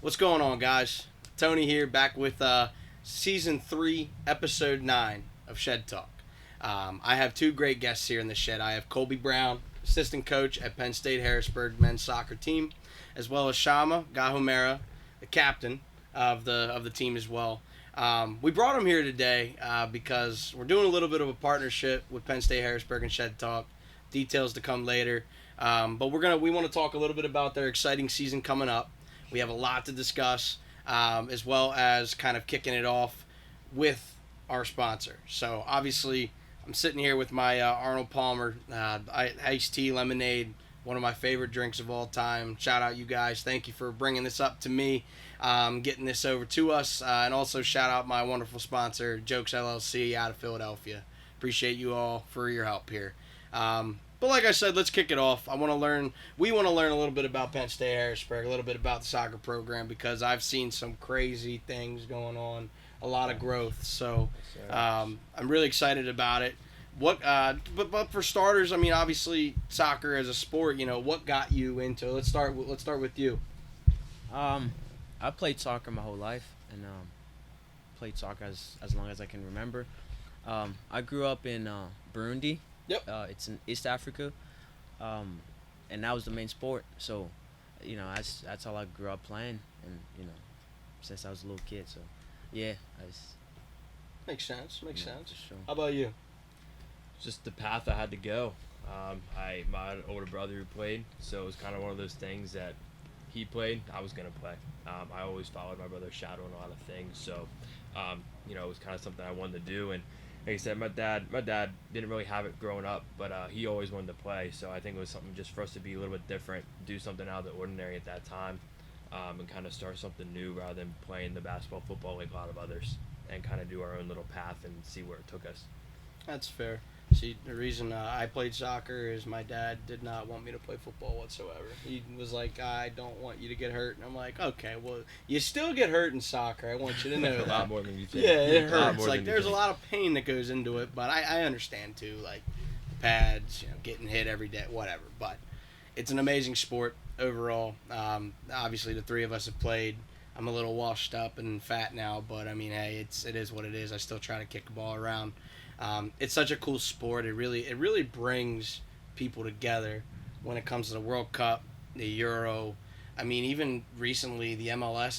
What's going on, guys? Tony here, back with Season 3, Episode 9 of Shed Talk. I have two great guests here in the shed. I have Colby Brown, assistant coach at Penn State Harrisburg men's soccer team, as well as Shammah Gahomera, the captain of the team as well. We brought him here today because we're doing a little bit of a partnership with Penn State Harrisburg and Shed Talk. Details to come later. But we want to talk a little bit about their exciting season coming up. We have a lot to discuss, as well as kind of kicking it off with our sponsor. So obviously, I'm sitting here with my Arnold Palmer iced tea lemonade, one of my favorite drinks of all time. Shout out you guys. Thank you for bringing this up to me, getting this over to us, and also shout out my wonderful sponsor, Jokes LLC out of Philadelphia. Appreciate you all for your help here. But like I said, let's kick it off. We want to learn a little bit about Penn State Harrisburg, a little bit about the soccer program, because I've seen some crazy things going on, a lot of growth. So I'm really excited about it. But for starters, I mean, obviously soccer as a sport, what got you into it? Let's start with you. I played soccer my whole life, and played soccer as long as I can remember. I grew up in Burundi. Yep. It's in East Africa, and that was the main sport. So, that's all I grew up playing, and since I was a little kid. So, yeah, Makes sense. For sure. How How about you? Just the path I had to go. My older brother who played, so it was kind of one of those things that he played, I was gonna play. I always followed my brother's shadow in a lot of things, so it was kind of something I wanted to do. And like I said, my dad didn't really have it growing up, but he always wanted to play. So I think it was something just for us to be a little bit different, do something out of the ordinary at that time, and kind of start something new rather than playing the basketball, football like a lot of others, and kind of do our own little path and see where it took us. That's fair. See, the reason I played soccer is my dad did not want me to play football whatsoever. He was like, I don't want you to get hurt. And I'm like, okay, well, you still get hurt in soccer. I want you to know that. A lot more than you think. Yeah, it hurts. Like, there's a lot of pain that goes into it, but I understand, too. Like, the pads, getting hit every day, whatever. But it's an amazing sport overall. Obviously, the three of us have played. I'm a little washed up and fat now, but, I mean, hey, it is what it is. I still try to kick the ball around. It's such a cool sport. It really brings people together when it comes to the World Cup, the Euro. I mean, even recently, the MLS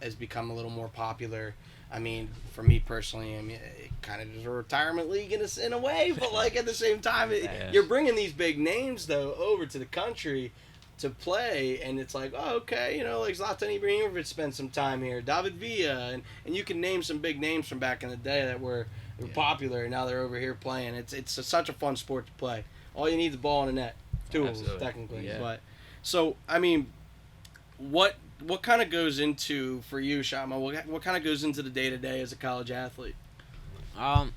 has become a little more popular. I mean, for me personally, it kind of is a retirement league in a way, but like at the same time, you're bringing these big names though over to the country to play, and it's like, oh, okay, like Zlatan Ibrahimovic spent some time here, David Villa, and you can name some big names from back in the day that were popular, and now they're over here playing. It's such a fun sport to play. All you need is the ball and the net, tools technically. Yeah. But so I mean, what kind of goes into for you, Shammah? What kind of goes into the day to day as a college athlete? I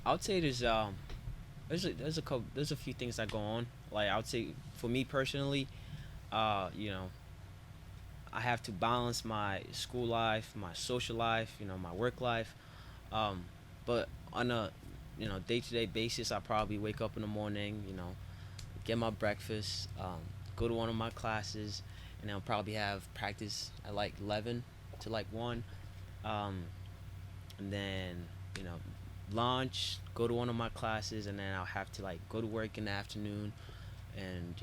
would say there's a few things that go on. Like I would say for me personally, I have to balance my school life, my social life, my work life. But on a day-to-day basis, I probably wake up in the morning, get my breakfast, go to one of my classes, and I'll probably have practice at like 11 to like 1, and then lunch, go to one of my classes, and then I'll have to like go to work in the afternoon, and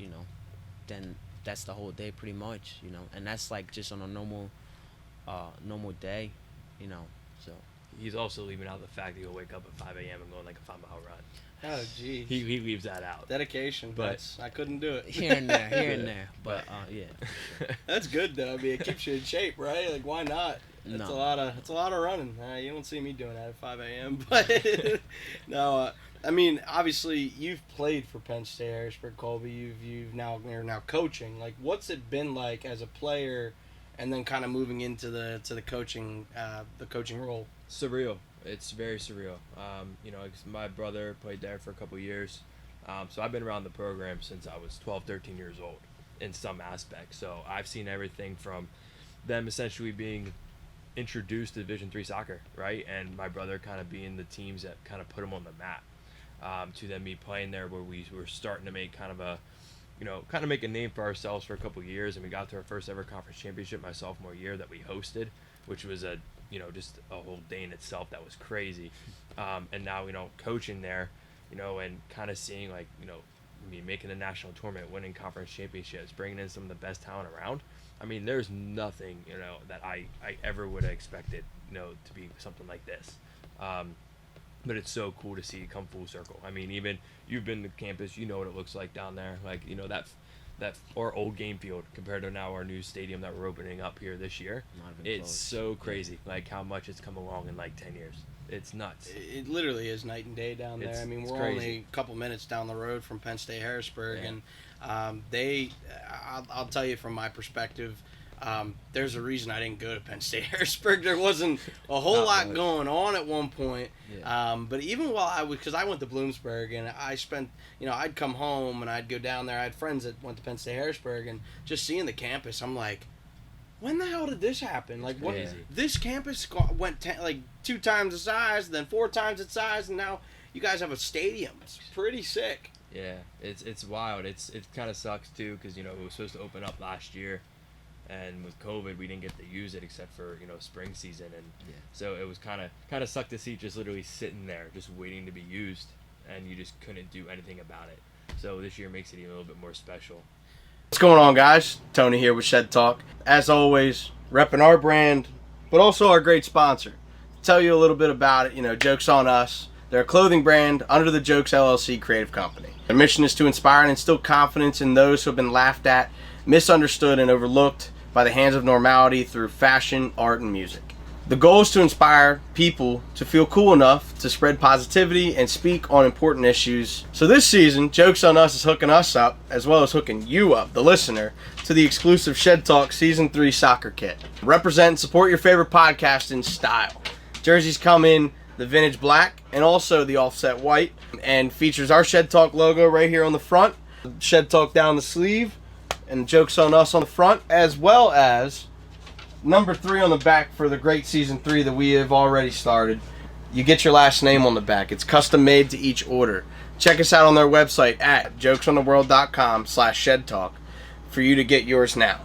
then that's the whole day pretty much, and that's like just on a normal day, so. He's also leaving out the fact that he'll wake up at 5 a.m. and go on like a 5-mile run. Oh, gee. He leaves that out. Dedication, but I couldn't do it. Here and there, but yeah. That's good though. I mean, it keeps you in shape, right? Like, why not? It's a lot of running. You don't see me doing that at 5 a.m. But no, I mean, obviously you've played for Penn State Harrisburg, Colby. You're now coaching. Like, what's it been like as a player, and then kind of moving into the coaching role? Surreal. It's very surreal. My brother played there for a couple years, so I've been around the program since I was 12, 13 years old in some aspects. So I've seen everything from them essentially being introduced to Division III soccer, right, and my brother kind of being the teams that kind of put him on the map, to then me playing there where we were starting to make kind of kind of make a name for ourselves for a couple years, and we got to our first ever conference championship my sophomore year that we hosted, which was just a whole day in itself that was crazy. And now, coaching there, and kind of seeing making the national tournament, winning conference championships, bringing in some of the best talent around. I mean, there's nothing, that I ever would have expected, to be something like this. But it's so cool to see it come full circle. I mean, even you've been to campus, you know what it looks like down there. Like, that our old game field compared to now our new stadium that we're opening up here this year. It's so crazy, like how much it's come along in like 10 years. It's nuts. It literally is night and day down there. I mean, we're crazy. only a couple minutes down the road from Penn State Harrisburg, Yeah. and I'll tell you from my perspective, there's a reason I didn't go to Penn State Harrisburg. There wasn't a whole lot going on at one point. Yeah. But even while because I went to Bloomsburg, and I spent, I'd come home and I'd go down there. I had friends that went to Penn State Harrisburg, and just seeing the campus, I'm like, when the hell did this happen? Like, what? Crazy. This campus went 2 times the size, then 4 times its size, and now you guys have a stadium. It's pretty sick. Yeah, it's wild. It kind of sucks too because it was supposed to open up last year, and with COVID we didn't get to use it except for spring season, and so it was kind of sucked to see just literally sitting there just waiting to be used, and you just couldn't do anything about it. So this year makes it even a little bit more special. What's going on, guys? Tony here with Shed Talk. As always, repping our brand, but also our great sponsor. To tell you a little bit about it, Jokes on Us. They're a clothing brand under the Jokes LLC creative company. Their mission is to inspire and instill confidence in those who have been laughed at, misunderstood, and overlooked by the hands of normality through fashion, art, and music. The goal is to inspire people to feel cool enough to spread positivity and speak on important issues. So this season, Jokes on Us is hooking us up, as well as hooking you up, the listener, to the exclusive Shed Talk Season 3 soccer kit. Represent and support your favorite podcast in style. Jerseys come in the vintage black and also the offset white, and features our Shed Talk logo right here on the front, Shed Talk down the sleeve, and Jokes on Us on the front, as well as number 3 on the back for the great Season 3 that we have already started. You get your last name on the back. It's custom made to each order. Check us out on their website at jokesontheworld.com/shedtalk for you to get yours now.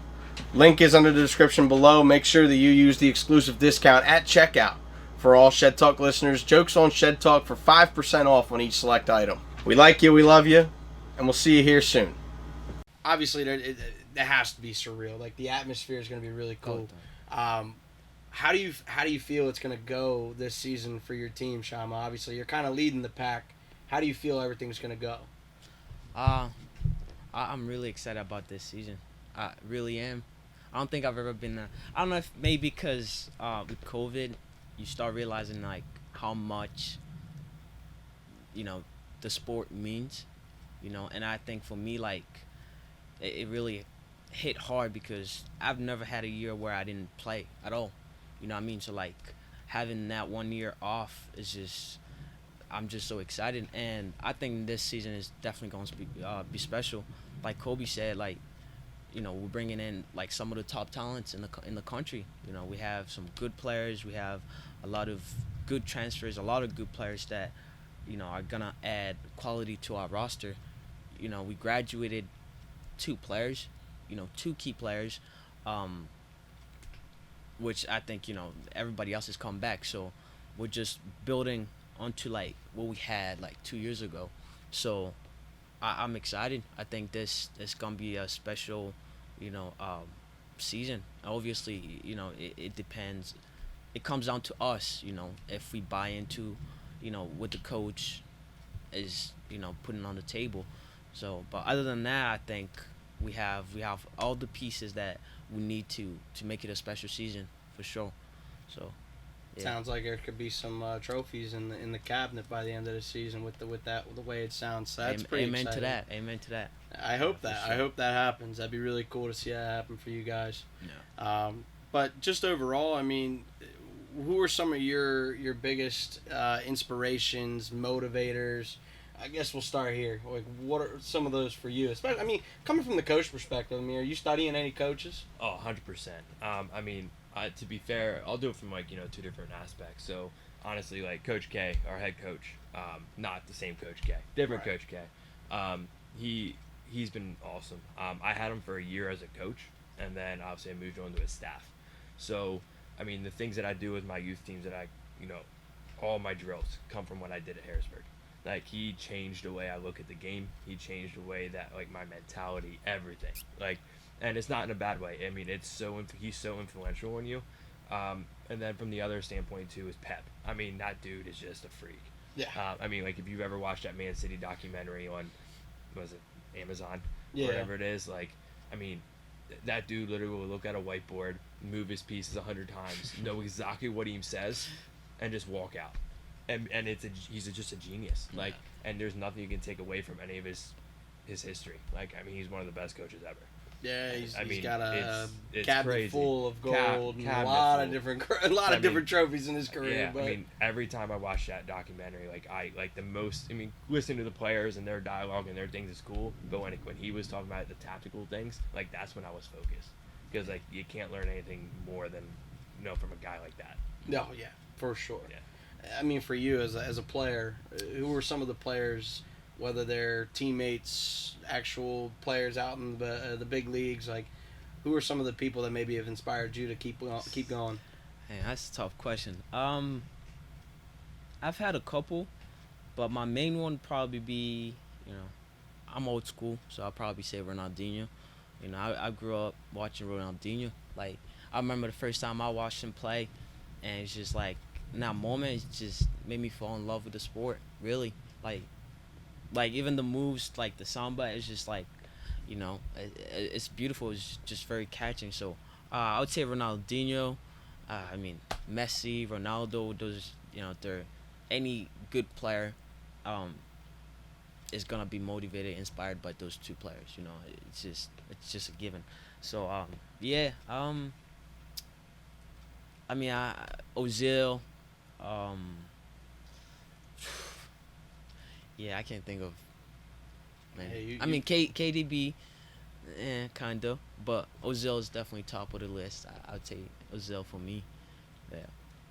Link is under the description below. Make sure that you use the exclusive discount at checkout for all Shed Talk listeners. Jokes on Shed Talk for 5% off on each select item. We like you, we love you, and we'll see you here soon. Obviously, it has to be surreal. Like, the atmosphere is going to be really cool. How do you feel it's going to go this season for your team, Shammah? Obviously, you're kind of leading the pack. How do you feel everything's going to go? I'm really excited about this season. I really am. I don't think I've ever been I don't know if maybe because with COVID, you start realizing like how much the sport means, and I think for me, like, it really hit hard because I've never had a year where I didn't play at all. You know what I mean? So, like, having that 1 year off is just, I'm just so excited. And I think this season is definitely going to be special. Like Colby said, like, we're bringing in, like, some of the top talents in the country. We have some good players. We have a lot of good transfers, a lot of good players that, are going to add quality to our roster. We graduated 2 players, 2 key players, which I think, everybody else has come back. So we're just building onto, like, what we had, like, 2 years ago. So I'm excited. I think this is going to be a special, season. Obviously, it depends. It comes down to us, if we buy into, what the coach is, putting on the table. So, but other than that, I think we have all the pieces that we need to make it a special season for sure. So, yeah. Sounds like there could be some trophies in the cabinet by the end of the season with the way it sounds. So that's pretty Amen exciting. to that. Amen to that. I hope that. Sure. I hope that happens. That'd be really cool to see that happen for you guys. Yeah. But just overall, I mean, who are some of your biggest inspirations, motivators? I guess we'll start here. Like, what are some of those for you? Especially, I mean, coming from the coach perspective, I mean, are you studying any coaches? Oh, 100%. I mean, to be fair, I'll do it from, like, 2 different aspects. So, honestly, like, Coach K, our head coach, not the same Coach K, different Right. Coach K. he's been awesome. I had him for a year as a coach, and then obviously I moved on to his staff. So, I mean, the things that I do with my youth teams that all my drills come from what I did at Harrisburg. Like, he changed the way I look at the game. He changed the way that, like, my mentality, everything. Like, and it's not in a bad way. I mean, he's so influential on you. And then from the other standpoint, too, is Pep. I mean, that dude is just a freak. Yeah. I mean, like, if you've ever watched that Man City documentary on, what was it, Amazon? Yeah. Whatever it is, like, I mean, that dude literally will look at a whiteboard, move his pieces 100 times, know exactly what he says, and just walk out. And he's just a genius. Like, and there's nothing you can take away from any of his history. Like, I mean, he's one of the best coaches ever. Yeah, he's I mean, got a it's cabinet crazy. full of gold and a lot of different trophies in his career. Yeah, but I mean, every time I watch that documentary, listening to the players and their dialogue and their things is cool. But when he was talking about the tactical things, like, that's when I was focused, because like, you can't learn anything more than from a guy like that. No, yeah, for sure. Yeah. I mean, for you as a player, who were some of the players, whether they're teammates, actual players out in the big leagues, like, who are some of the people that maybe have inspired you to keep going? Hey, that's a tough question. I've had a couple, but my main one would probably be, I'm old school, so I'll probably say Ronaldinho. I grew up watching Ronaldinho. Like, I remember the first time I watched him play, and it's just like, in that moment, it just made me fall in love with the sport, really. Like even the moves, like the samba, it's just like, it's beautiful. It's just very catching. So I would say Ronaldinho. I mean, Messi, Ronaldo. Those, they're any good player is gonna be motivated, inspired by those two players. It's just a given. So yeah. I mean, Ozil. Yeah, I can't think of. Man. Yeah, I mean, KDB, kind of, but Ozil is definitely top of the list. I'd say Ozil for me. Yeah.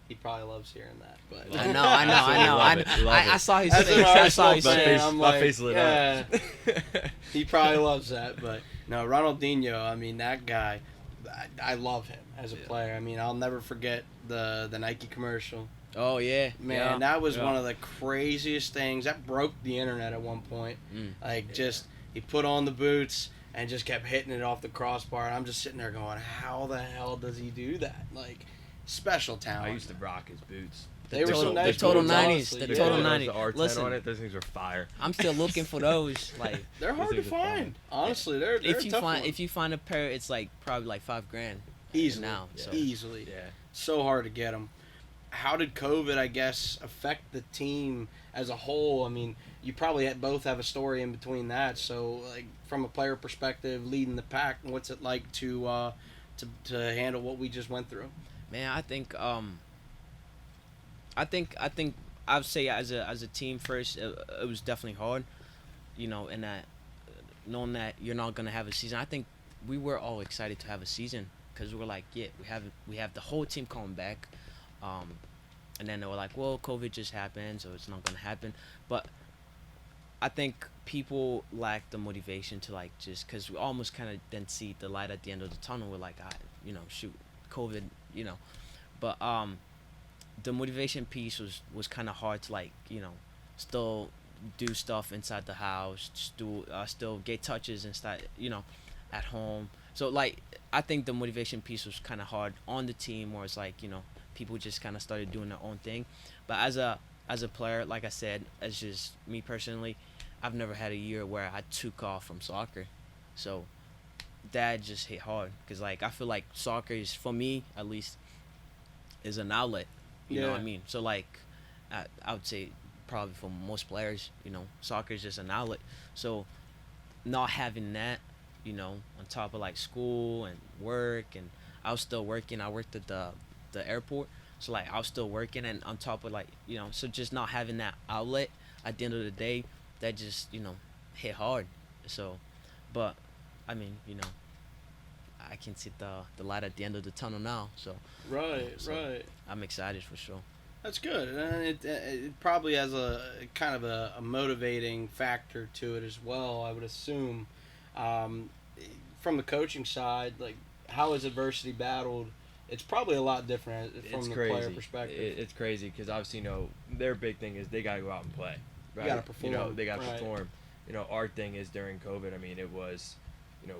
He probably loves hearing that, but I know. I saw his That's face. an I saw his Arsenal fan. face. I'm My like, face lit yeah. up. He probably loves that, but no, Ronaldinho. I mean, that guy. I love him as a player. I mean, I'll never forget the Nike commercial. Oh yeah, man, that was one of the craziest things. That broke the internet at one point. Just he put on the boots and just kept hitting it off the crossbar. And I'm just sitting there going, how the hell does he do that? Like, special talent. I used to rock his boots. They were some nice the total boots, 90s. honestly. The total Yeah. 90s. The R10 Listen, on it, those things are fire. I'm still looking for those. Like, They're hard to things are fun. find. Honestly, they're if you tough find one. if you find a pair, it's like probably like $5,000 easily now. Yeah. So. Easily. Yeah. So hard to get them. How did COVID, I guess, affect the team as a whole? I mean, you probably both have a story in between that. So, like, from a player perspective, leading the pack, what's it like to handle what we just went through? Man, I think I'd say as a team first, it was definitely hard, and that knowing that you're not gonna have a season. I think we were all excited to have a season because we were like, yeah, we have the whole team coming back. And then they were like, well, COVID just happened, so it's not going to happen. But I think people lack the motivation to, like, just because we almost kind of then see the light at the end of the tunnel. We're like, shoot, COVID, But the motivation piece was kind of hard to, like, still do stuff inside the house, still get touches and stuff, at home. So, like, I think the motivation piece was kind of hard on the team, where it's like, people just kind of started doing their own thing. But as a player, like I said, as just me personally, I've never had a year where I took off from soccer. So that just hit hard because, like, I feel like soccer is, for me at least, is an outlet. You know what I mean? So, like, I would say probably for most players, soccer is just an outlet. So not having that, on top of, like, school and work, and I was still working. I worked at the airport, so, like, I was still working, and on top of, like, so just not having that outlet at the end of the day, that just hit hard. So, but I mean, I can see the light at the end of the tunnel now. So Right. I'm excited for sure. That's good, and it probably has a kind of a motivating factor to it as well. I would assume, Um, from the coaching side, like how is adversity battled? It's probably a lot different from It's the crazy. player perspective. It's crazy because obviously, their big thing is they got to go out and play. Right? You gotta perform. They got to right. perform. Our thing is during COVID, I mean, it was,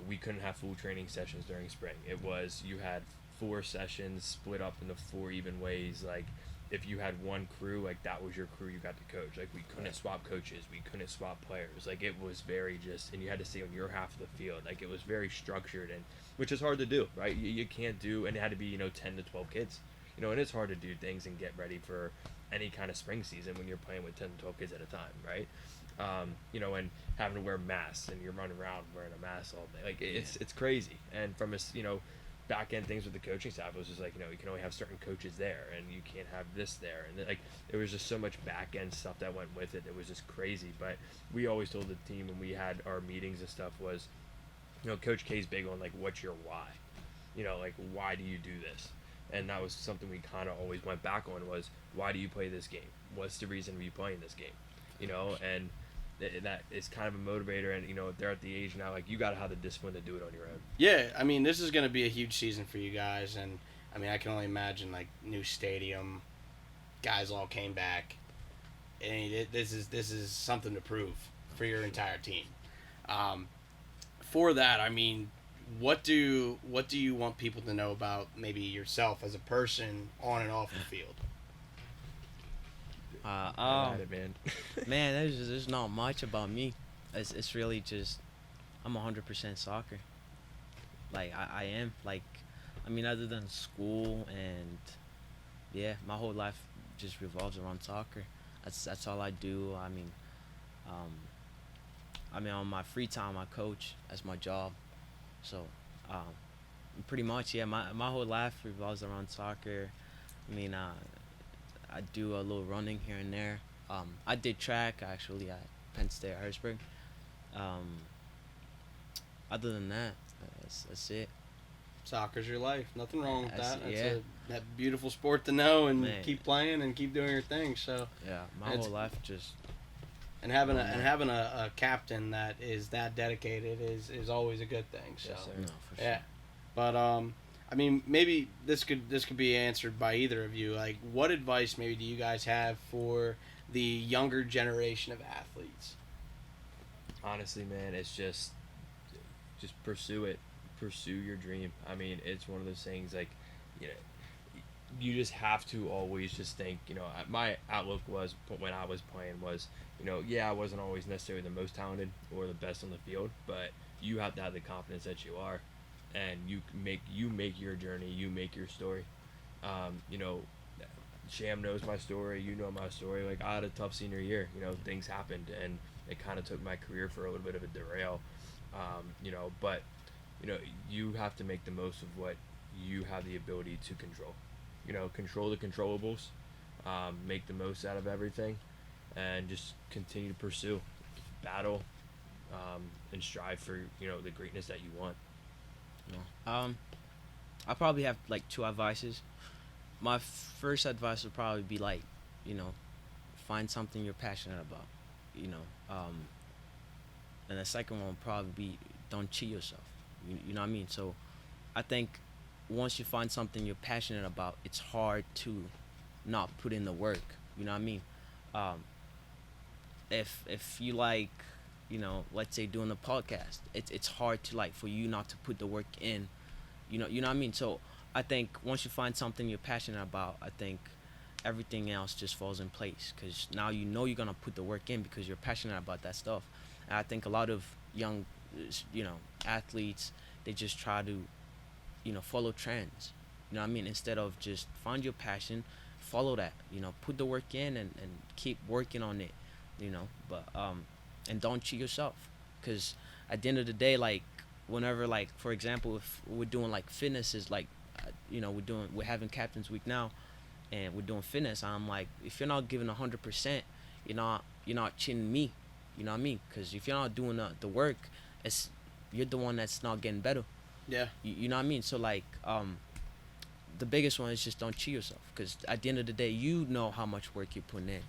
we couldn't have full training sessions during spring. It was, you had 4 sessions split up into 4 even ways. Like, if you had one crew, like, that was your crew you got to coach. Like, we couldn't swap coaches. We couldn't swap players. Like, it was very and you had to stay on your half of the field. Like, it was very structured, and which is hard to do, right? You can't do, and it had to be, 10 to 12 kids. And it's hard to do things and get ready for any kind of spring season when you're playing with 10 to 12 kids at a time, right? And having to wear masks and you're running around wearing a mask all day. Like, it's crazy. And from back end things with the coaching staff, it was just like, you can only have certain coaches there and you can't have this there. And like, there was just so much back end stuff that went with it. It was just crazy. But we always told the team when we had our meetings and stuff was, Coach K's big on like, what's your why? Like, why do you do this? And that was something we kind of always went back on was, why do you play this game? What's the reason for you playing this game? And that is kind of a motivator. And, they're at the age now, like, you got to have the discipline to do it on your own. Yeah, I mean, this is going to be a huge season for you guys. And, I mean, I can only imagine, like, new stadium, guys all came back. And this is something to prove for your entire team. For that, I mean, what do you want people to know about maybe yourself as a person on and off the field? Man. Man, there's not much about me. It's really just I'm 100% soccer. Like I am. Like, I mean, other than school and yeah, my whole life just revolves around soccer. That's all I do. I mean, on my free time, I coach. That's my job. So, pretty much, yeah. My whole life revolves around soccer. I mean, I do a little running here and there. I did track actually at Penn State Harrisburg. Other than that, that's it. Soccer's your life. Nothing wrong with that. Yeah. That beautiful sport to know and Man. keep playing and keep doing your thing. So Yeah, my whole life just. and having a captain that is that dedicated is always a good thing. So Yes, sir. No, for sure. yeah, but I mean, maybe this could be answered by either of you. Like, what advice maybe do you guys have for the younger generation of athletes? Honestly, man, it's just pursue it. Pursue your dream. I mean, it's one of those things like, you just have to always just think, my outlook was when I was playing was, yeah, I wasn't always necessarily the most talented or the best on the field, but you have to have the confidence that you are, and you make your journey, you make your story. Sham knows my story, you know my story. Like, I had a tough senior year, things happened, and it kind of took my career for a little bit of a derail, but you have to make the most of what you have the ability to control. Control the controllables, make the most out of everything, and just continue to pursue, battle, and strive for the greatness that you want. I probably have like 2 advices. My first advice would probably be like, find something you're passionate about, and the second one would probably be don't cheat yourself. You know what I mean? So I think once you find something you're passionate about, it's hard to not put in the work. You know what I mean? If you like, let's say doing a podcast, it's hard to like for you not to put the work in. You know what I mean? So I think once you find something you're passionate about, I think everything else just falls in place because now you're gonna put the work in because you're passionate about that stuff. And I think a lot of young, athletes, they just try to, follow trends. You know what I mean? Instead of just find your passion, follow that. Put the work in and keep working on it. But and don't cheat yourself, because at the end of the day, like whenever, like for example, if we're doing like fitness is like, we're having Captain's Week now, and we're doing fitness. I'm like, if you're not giving 100%, you're not cheating me. You know what I mean? Because if you're not doing the work, you're the one that's not getting better. Yeah. You know what I mean? So like, the biggest one is just don't cheat yourself, because at the end of the day, you know how much work you're putting in.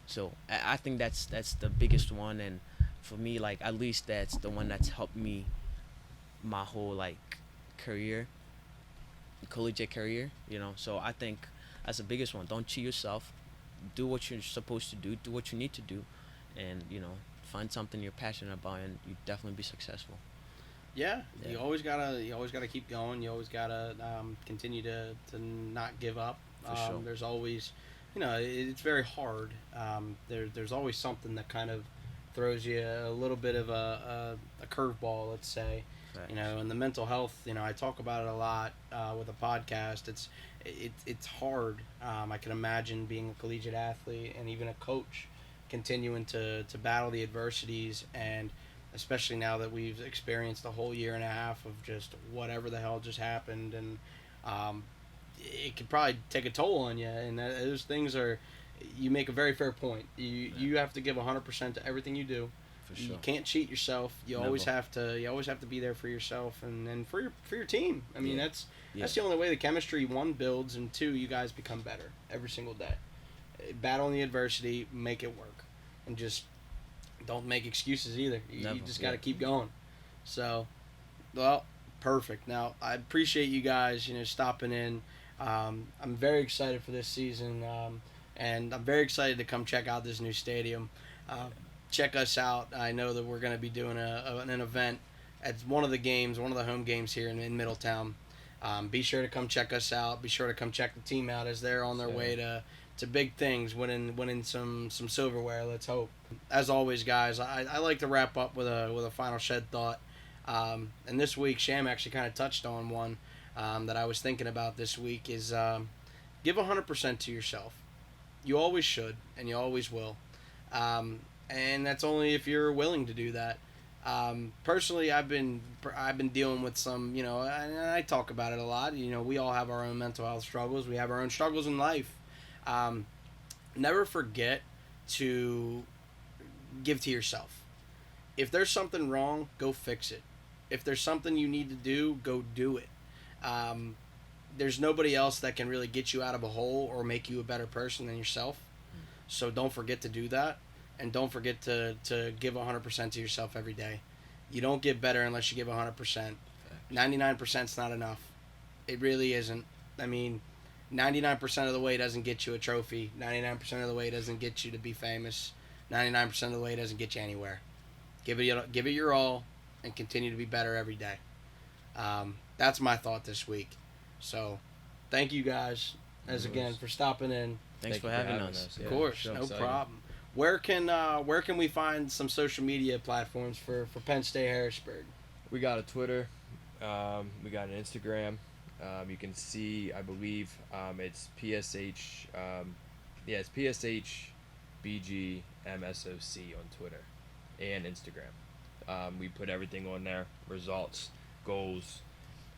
So I think that's the biggest one, and for me, like, at least that's the one that's helped me my whole, like, career, collegiate career, you know. So I think that's the biggest one. Don't cheat yourself. Do what you're supposed to do. Do what you need to do, and, you know, find something you're passionate about, and you definitely be successful. Yeah, Yeah. you always gotta keep going. You always gotta continue to not give up. For sure. There's always, it's very hard. There's always something that kind of throws you a little bit of a curveball, let's say. Facts. And the mental health. I talk about it a lot with a podcast. It's hard. I can imagine being a collegiate athlete and even a coach, continuing to battle the adversities, and especially now that we've experienced a whole year and a half of just whatever the hell just happened, and it could probably take a toll on you. And those things are, you make a very fair point. You have to give 100% to everything you do. For sure. You can't cheat yourself. You Never. always have to be there for yourself and for your team. I mean, Yeah. that's the only way the chemistry, one, builds, and two, you guys become better every single day. Battling the adversity, make it work, and just don't make excuses either. You Never. just got to Yeah. keep going. So, well, perfect. Now, I appreciate you guys, stopping in. I'm very excited for this season, and I'm very excited to come check out this new stadium. Check us out. I know that we're going to be doing an event at one of the home games here in Middletown. Be sure to come check us out. Be sure to come check the team out as they're on their way to big things, winning some silverware. Let's hope. As always, guys, I like to wrap up with a final shed thought. And this week, Sham actually kind of touched on one that I was thinking about this week is give 100% to yourself. You always should, and you always will. And that's only if you're willing to do that. Personally, I've been dealing with some, and I talk about it a lot. We all have our own mental health struggles. We have our own struggles in life. Never forget to give to yourself. If there's something wrong, go fix it. If there's something you need to do, go do it. There's nobody else that can really get you out of a hole or make you a better person than yourself. So don't forget to do that. And don't forget to give 100% to yourself every day. You don't get better unless you give 100%. 99% is not enough. It really isn't. I mean, 99% of the way doesn't get you a trophy. 99% of the way doesn't get you to be famous. 99% of the way doesn't get you anywhere. Give it your all, and continue to be better every day. That's my thought this week. So, thank you guys, again, for stopping in. Thanks for having us. Of course, no problem. Where can we find some social media platforms for Penn State Harrisburg? We got a Twitter. We got an Instagram. You can see, I believe, it's PSH. It's PSH BG MSOC on Twitter and Instagram. We put everything on there: results, goals,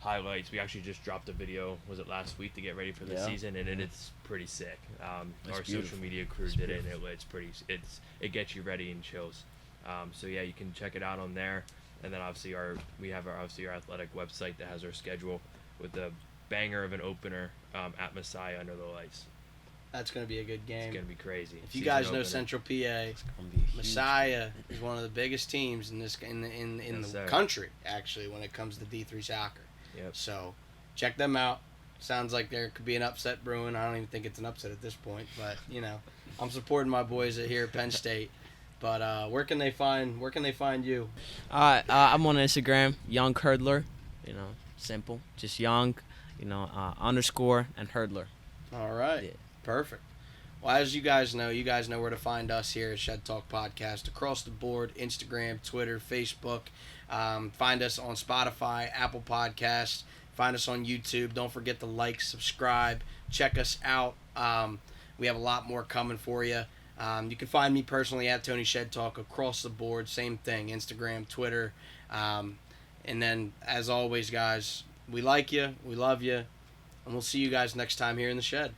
highlights. We actually just dropped a video. Was it last week to get ready for the season? And it's pretty sick. Our beautiful. social media crew did it, and it gets you ready and chills. So yeah, you can check it out on there. And then obviously we have our athletic website that has our schedule with the banger of an opener at Messiah under the lights. That's going to be a good game. It's going to be crazy. If you guys know opener. Central PA, It's gonna be huge. Messiah is one of the biggest teams in Yes, the sir. country, actually, when it comes to D3 soccer. Yep. So check them out. Sounds like there could be an upset brewing. I don't even think it's an upset at this point, but I'm supporting my boys here at Penn State. But where can they find you? I'm on Instagram, Young Hurdler. Simple, just Young, underscore and Hurdler. All right. Yeah. Perfect. Well, as you guys know where to find us here at Shed Talk Podcast across the board: Instagram, Twitter, Facebook. Find us on Spotify, Apple Podcasts. Find us on YouTube. Don't forget to like, subscribe, check us out. We have a lot more coming for you. You can find me personally at Tony Shed Talk across the board. Same thing: Instagram, Twitter. And then, as always, guys, we like you, we love you, and we'll see you guys next time here in the shed.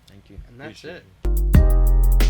Thank you. And that's Appreciate it.